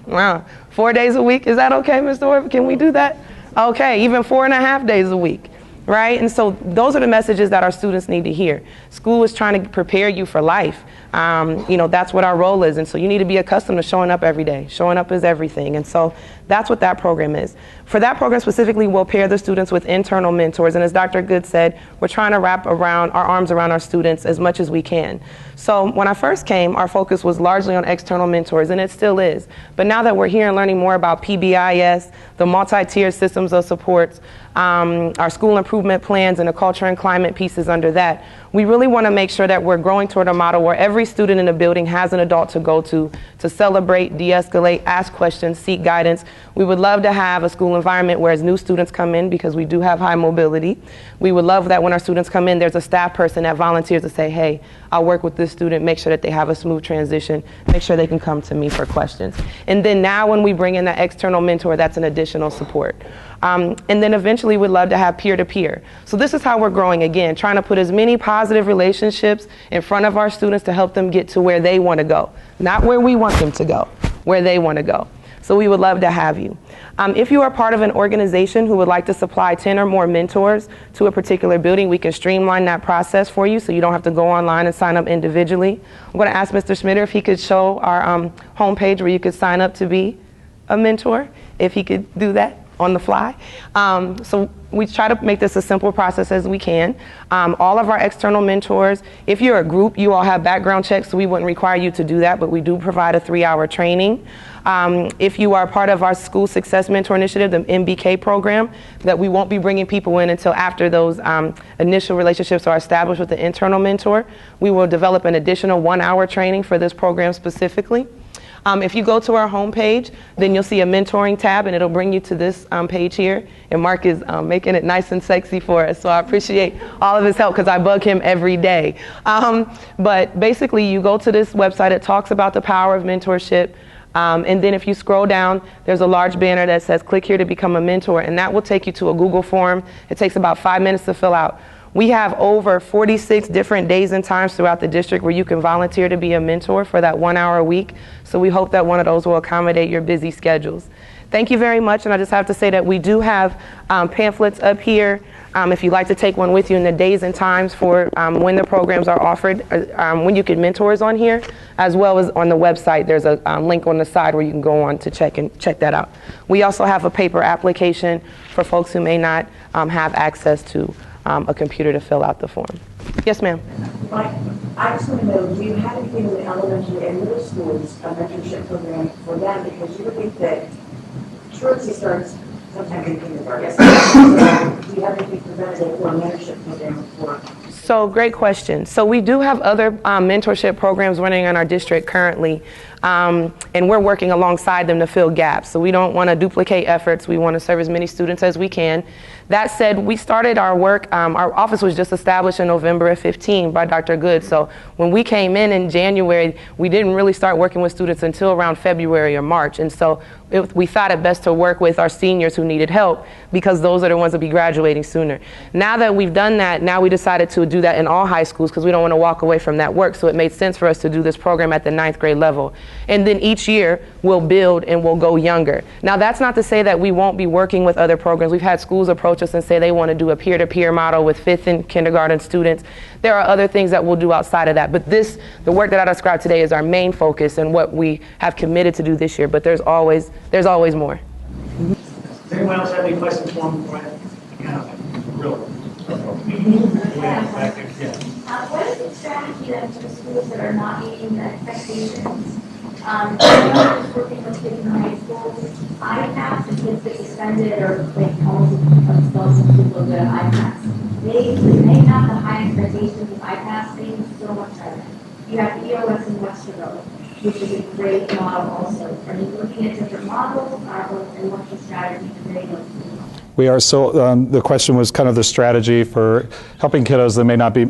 Wow. 4 days a week, is that okay, Mr. Orb? Can we do that? Okay, even 4.5 days a week. Right? And so those are the messages that our students need to hear. School is trying to prepare you for life. That's what our role is. And so you need to be accustomed to showing up every day. Showing up is everything. And so that's what that program is. For that program specifically, we'll pair the students with internal mentors. And as Dr. Good said, we're trying to wrap our arms around our students as much as we can. So when I first came, our focus was largely on external mentors, and it still is. But now that we're here and learning more about PBIS, the multi-tiered systems of supports, our school improvement plans and the culture and climate pieces under that, we really want to make sure that we're growing toward a model where every student in the building has an adult to go to celebrate, de-escalate, ask questions, seek guidance. We would love to have a school environment where as new students come in, because we do have high mobility, we would love that when our students come in, there's a staff person that volunteers to say, hey, I'll work with this student, make sure that they have a smooth transition, make sure they can come to me for questions. And then now when we bring in that external mentor, that's an additional support. And then eventually we'd love to have peer-to-peer. So this is how we're growing again, trying to put as many positive relationships in front of our students to help them get to where they want to go. Not where we want them to go, where they want to go. So we would love to have you. If you are part of an organization who would like to supply 10 or more mentors to a particular building, we can streamline that process for you so you don't have to go online and sign up individually. I'm going to ask Mr. Schmitter if he could show our homepage where you could sign up to be a mentor, if he could do that on the fly. So we try to make this a simple process as we can. All of our external mentors, if you're a group, you all have background checks, so we wouldn't require you to do that, but we do provide a 3-hour training. If you are part of our School Success Mentor Initiative, the MBK program, that we won't be bringing people in until after those initial relationships are established with the internal mentor, we will develop an additional 1-hour training for this program specifically. If you go to our homepage, then you'll see a mentoring tab, and it'll bring you to this page here. And Mark is making it nice and sexy for us, so I appreciate all of his help because I bug him every day. But basically, you go to this website. It talks about the power of mentorship. And then if you scroll down, there's a large banner that says, click here to become a mentor, and that will take you to a Google form. It takes about 5 minutes to fill out. We have over 46 different days and times throughout the district where you can volunteer to be a mentor for that 1 hour a week. So we hope that one of those will accommodate your busy schedules. Thank you very much. And I just have to say that we do have pamphlets up here. If you'd like to take one with you in the days and times for when the programs are offered, when you can mentor is on here, as well as on the website. There's a link on the side where you can go on to check that out. We also have a paper application for folks who may not have access to a computer to fill out the form. Yes, ma'am. Mike, I just want to know, do you have anything in the elementary and middle schools, a mentorship program for them? Because you would think that truancy starts sometime in kindergarten. Yes. So do you have anything preventative for a mentorship program for? So great question. So we do have other mentorship programs running in our district currently, and we're working alongside them to fill gaps. So we don't want to duplicate efforts. We want to serve as many students as we can. That said, we started our work, our office was just established in November of 15 by Dr. Good. So when we came in January, we didn't really start working with students until around February or March. And so we thought it best to work with our seniors who needed help because those are the ones that will be graduating sooner. Now that we've done that, now we decided to do that in all high schools because we don't want to walk away from that work. So it made sense for us to do this program at the 9th grade level. And then each year we'll build and we'll go younger. Now that's not to say that we won't be working with other programs. We've had schools approach us and say they want to do a peer-to-peer model with 5th and kindergarten students. There are other things that we'll do outside of that. But the work that I described today is our main focus and what we have committed to do this year. But there's always more. Does anyone else have any questions for him before I real? What is the strategy then for the schools that are not meeting the expectations? I was working with kids in high schools, iPads, the kids get suspended or like themselves and people get iPads. They have the high expectations of iPads being so much better. You have EOS in Westerville, which is a great model also. Are you looking at different models and what's the strategy for getting those schools? We are. So the question was kind of the strategy for helping kiddos that may not be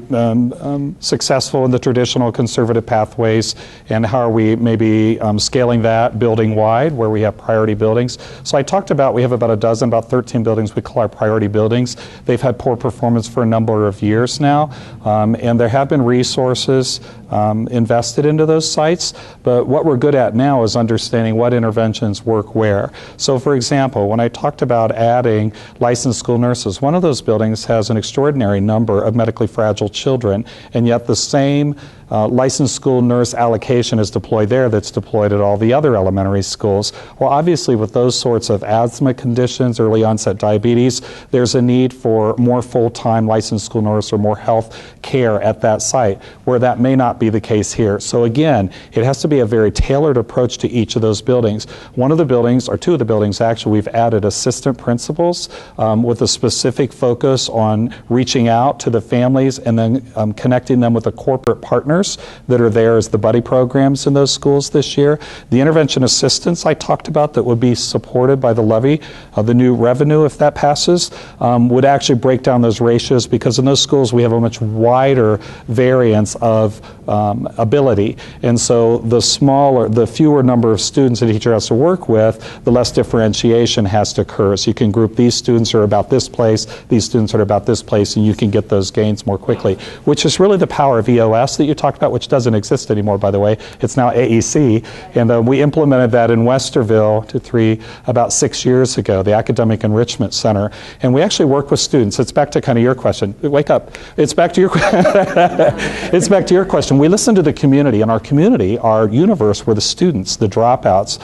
successful in the traditional conservative pathways, and how are we maybe scaling that building wide where we have priority buildings. So I talked about we have about 13 buildings we call our priority buildings. They've had poor performance for a number of years now, and there have been resources invested into those sites, but what we're good at now is understanding what interventions work where. So for example, when I talked about adding licensed school nurses, one of those buildings has an extraordinary number of medically fragile children, and yet the same licensed school nurse allocation is deployed there that's deployed at all the other elementary schools. Well, obviously with those sorts of asthma conditions, early onset diabetes, there's a need for more full-time licensed school nurse or more health care at that site, where that may not be the case here. So again, it has to be a very tailored approach to each of those buildings. One of the buildings, or two of the buildings actually, we've added assistant principals with a specific focus on reaching out to the families and then connecting them with the corporate partners that are there as the buddy programs in those schools this year. The intervention assistance I talked about that would be supported by the levy, the new revenue if that passes, would actually break down those ratios, because in those schools we have a much wider variance of ability. And so the fewer number of students a teacher has to work with, the less differentiation has to occur. So you can group these students are about this place, these students are about this place, and you can get those gains more quickly, which is really the power of EOS that you talked about, which doesn't exist anymore, by the way. It's now AEC, and we implemented that in Westerville about 6 years ago, the Academic Enrichment Center, and we actually work with students. It's back to kind of your question. Wake up. It's back to your it's back to your question. We listen to the community, and our universe were the students, the dropouts,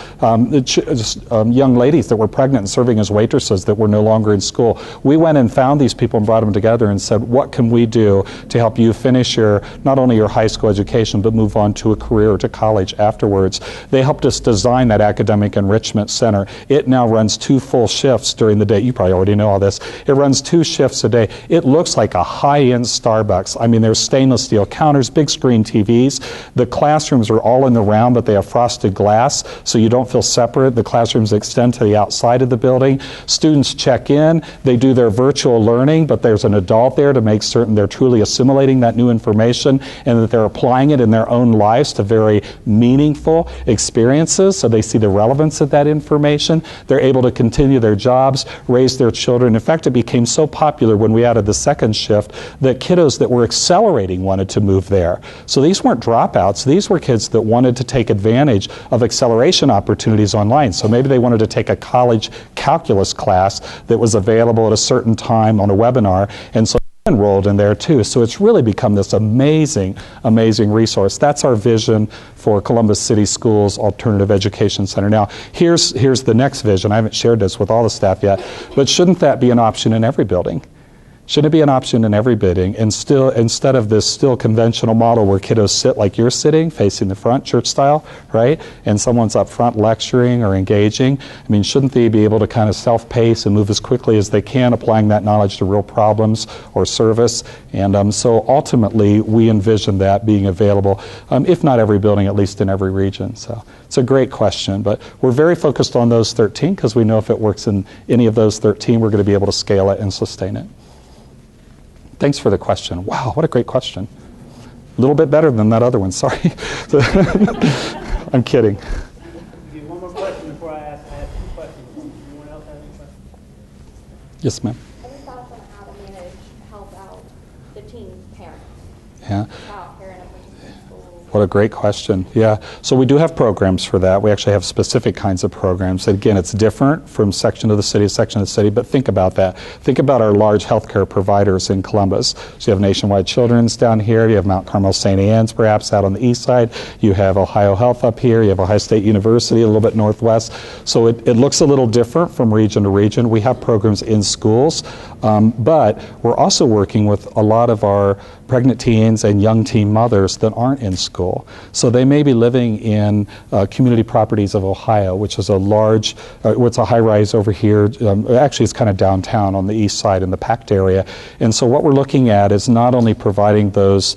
young ladies that were pregnant and serving as waitresses that were no longer in school. We went and found these people and brought them together and said, what can we do to help you finish not only your high school education, but move on to a career or to college afterwards. They helped us design that Academic Enrichment Center. It now runs 2 full shifts during the day. You probably already know all this. It runs 2 shifts a day. It looks like a high-end Starbucks. I mean, there's stainless steel counters, big screen TVs. The classrooms are all in the round, but they have frosted glass, so you don't feel separate. The classrooms extend to the outside of the building. Students check in. They do their virtual learning, but there's an adult there to make certain they're truly assimilating that new information and that they're applying it in their own lives to very meaningful experiences, so they see the relevance of that information. They're able to continue their jobs, raise their children. In fact, it became so popular when we added the second shift that kiddos that were accelerating wanted to move there. So these weren't dropouts. These were kids that wanted to take advantage of acceleration opportunities online. So maybe they wanted to take a college calculus class that was available at a certain time on a webinar, and so enrolled in there too. So it's really become this amazing, amazing resource. That's our vision for Columbus City Schools Alternative Education Center. Now, here's the next vision. I haven't shared this with all the staff yet, but shouldn't that be an option in every building? Shouldn't it be an option in every building? And still, instead of this still conventional model where kiddos sit like you're sitting, facing the front, church style, right? And someone's up front lecturing or engaging. I mean, shouldn't they be able to kind of self-pace and move as quickly as they can, applying that knowledge to real problems or service? And so ultimately, we envision that being available, if not every building, at least in every region. So it's a great question, but we're very focused on those 13 because we know if it works in any of those 13, we're going to be able to scale it and sustain it. Thanks for the question. Wow, what a great question. A little bit better than that other one, sorry. I'm kidding. One more question before I ask. I have 2 questions. Anyone else have any questions? Yes, ma'am. Any thoughts on how to manage, help out the teen parents? Yeah. Child parent of particular schools? What a great question. Yeah. So we do have programs for that. We actually have specific kinds of programs. Again, it's different from section of the city to section of the city, but think about that. Think about our large healthcare providers in Columbus. So you have Nationwide Children's down here. You have Mount Carmel St. Anne's perhaps out on the east side. You have Ohio Health up here. You have Ohio State University a little bit northwest. So it looks a little different from region to region. We have programs in schools, but we're also working with a lot of our pregnant teens and young teen mothers that aren't in school. So they may be living in community properties of Ohio, which is a large, what's a high-rise over here. Actually, it's kind of downtown on the east side in the packed area. And so what we're looking at is not only providing those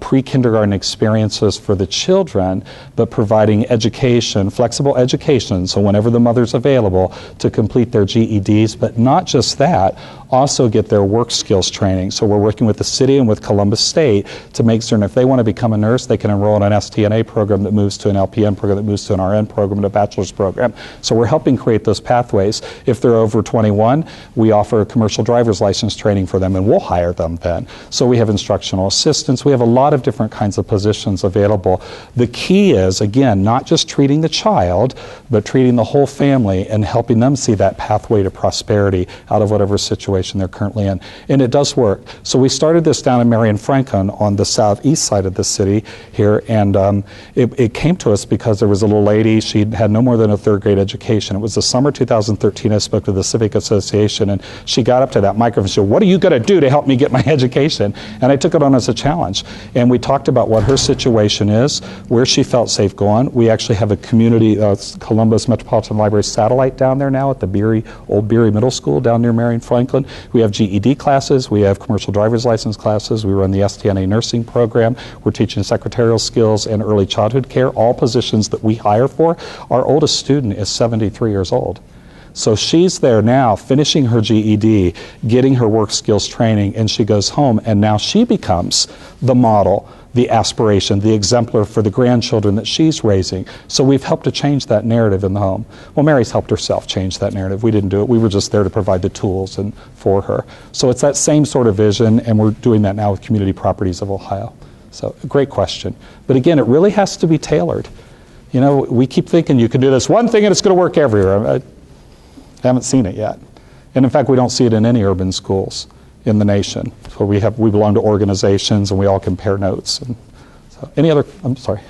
pre-kindergarten experiences for the children, but providing education, flexible education, so whenever the mother's available to complete their GEDs, but not just that, also get their work skills training. So we're working with the city and with Columbus State to make certain if they want to become a nurse, they can enroll in an STNA program that moves to an LPN program that moves to an RN program and a bachelor's program. So we're helping create those pathways. If they're over 21, we offer commercial driver's license training for them, and we'll hire them then. So we have instructional assistants. We have a lot of different kinds of positions available. The key is, again, not just treating the child, but treating the whole family and helping them see that pathway to prosperity out of whatever situation they're currently in. And it does work. So we started this down in Marion Franklin on the southeast side of the city here, and it came to us because there was a little lady, she had no more than a 3rd grade education. It was the summer 2013, I spoke to the Civic Association, and she got up to that microphone and said, "What are you going to do to help me get my education?" And I took it on as a challenge. And we talked about what her situation is, where she felt safe going. We actually have a community, Columbus Metropolitan Library satellite down there now at the Old Beery Middle School down near Marion Franklin. We have GED classes, we have commercial driver's license classes, we run the STNA nursing program, we're teaching secretarial skills and early childhood care, all positions that we hire for. Our oldest student is 73 years old. So she's there now finishing her GED, getting her work skills training, and she goes home, and now she becomes the model, the aspiration, the exemplar for the grandchildren that she's raising. So we've helped to change that narrative in the home. Well, Mary's helped herself change that narrative. We didn't do it. We were just there to provide the tools and for her. So it's that same sort of vision, and we're doing that now with Community Properties of Ohio. So a great question. But again, it really has to be tailored. You know, we keep thinking you can do this one thing and it's going to work everywhere. I haven't seen it yet. And in fact, we don't see it in any urban schools in the nation. So we belong to organizations and we all compare notes. And so I'm sorry,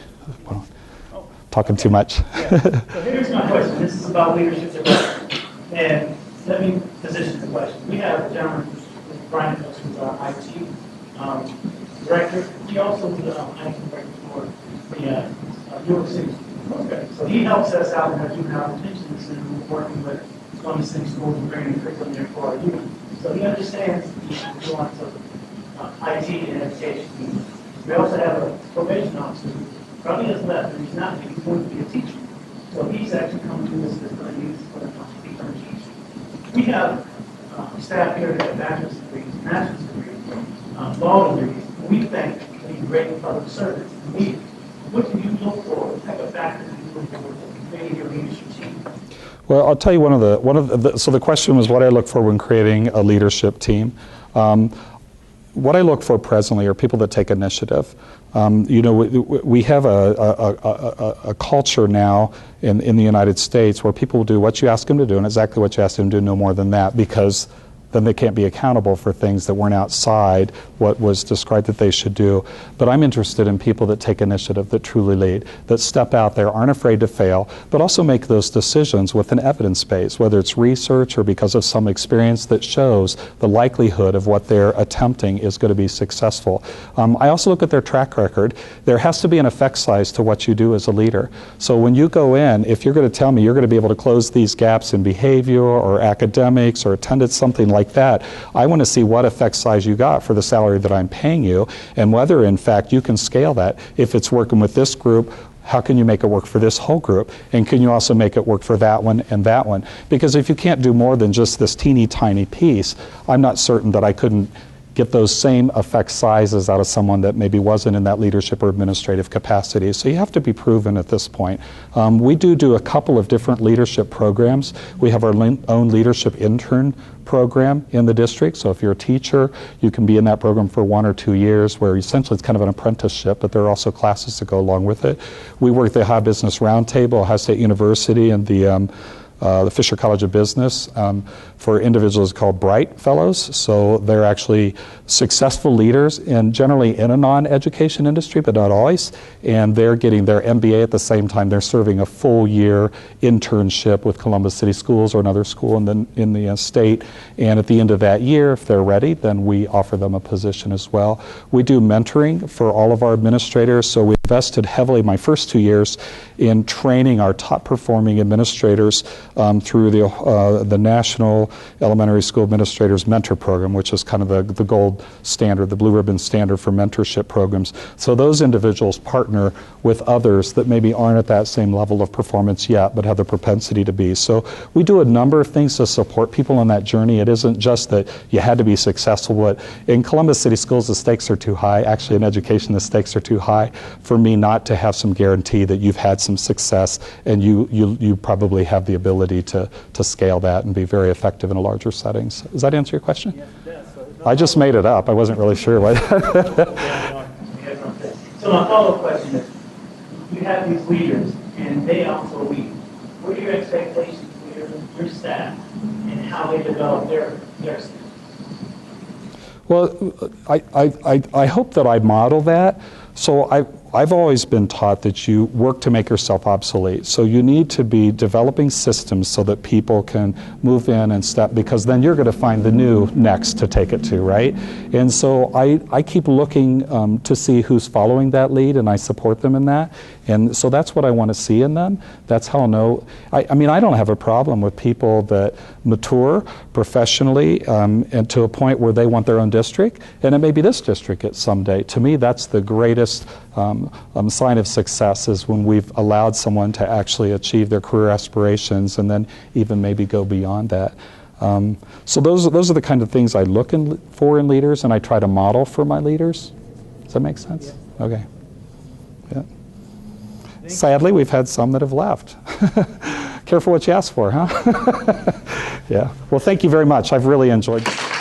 talking too much. Yeah. So here's my question. This is about leadership development. And let me position the question. We have a gentleman, Brian Phillips, who's our IT director. He also was the IT director for the New York City. Okay. So he helps us out in our juvenile detention and working with Columbus City Schools and bringing curriculum there for our youth. So he understands the nuance of IT and education. We also have a probation officer who probably has left, but he's not. He's going to be a teacher. So he's actually come to us as going to use for the teacher. We have staff here that have bachelor's degrees, master's degrees, law degrees. We think we great public service. What do you look for? What type of factors do you look for to create your leadership team? Well, I'll tell you so the question was what I look for when creating a leadership team. What I look for presently are people that take initiative. You know, we have a culture now in the United States where people will do what you ask them to do and exactly what you ask them to do, no more than that, because then they can't be accountable for things that weren't outside what was described that they should do. But I'm interested in people that take initiative, that truly lead, that step out there, aren't afraid to fail, but also make those decisions with an evidence base, whether it's research or because of some experience that shows the likelihood of what they're attempting is going to be successful. I also look at their track record. There has to be an effect size to what you do as a leader. So when you go in, if you're going to tell me you're going to be able to close these gaps in behavior or academics or attendance, something like that, I want to see what effect size you got for the salary that I'm paying you, and whether in fact you can scale that. If it's working with this group, how can you make it work for this whole group? And can you also make it work for that one and that one? Because if you can't do more than just this teeny tiny piece, I'm not certain that I couldn't get those same effect sizes out of someone that maybe wasn't in that leadership or administrative capacity. So you have to be proven at this point. We do a couple of different leadership programs. We have our own leadership intern program in the district. So if you're a teacher, you can be in that program for 1 or 2 years, where essentially it's kind of an apprenticeship, but there are also classes to go along with it. We work at the Ohio Business Roundtable, Ohio State University, and the Fisher College of Business for individuals called Bright Fellows. So they're actually successful leaders and generally in a non-education industry, but not always. And they're getting their MBA at the same time. They're serving a full year internship with Columbus City Schools or another school in the state. And at the end of that year, if they're ready, then we offer them a position as well. We do mentoring for all of our administrators. So we invested heavily my first 2 years in training our top performing administrators through the National Elementary School Administrators Mentor Program, which is kind of the gold standard, the blue ribbon standard for mentorship programs. So those individuals partner with others that maybe aren't at that same level of performance yet, but have the propensity to be. So we do a number of things to support people on that journey. It isn't just that you had to be successful, but in Columbus City Schools, the stakes are too high. Actually, in education, the stakes are too high for me not to have some guarantee that you've had some success and you probably have the ability to scale that and be very effective in a larger settings. Does that answer your question? Yes, it does. So, I just made it up. I wasn't really sure what. So my follow-up question is, you have these leaders, and they also lead. What are your expectations for your staff and how they develop their staff? Well, I hope that I model that. So I've always been taught that you work to make yourself obsolete. So you need to be developing systems so that people can move in and step, because then you're going to find the new next to take it to, right? And so I keep looking to see who's following that lead, and I support them in that. And so that's what I want to see in them. That's how I'll know. I mean, I don't have a problem with people that mature professionally and to a point where they want their own district, and it may be this district at someday. To me, that's the greatest sign of success, is when we've allowed someone to actually achieve their career aspirations and then even maybe go beyond that. So those are the kind of things I look for in leaders, and I try to model for my leaders. Does that make sense? Yeah. Okay. Yeah. Sadly, we've had some that have left. Careful what you ask for, huh? Yeah. Well, thank you very much. I've really enjoyed it.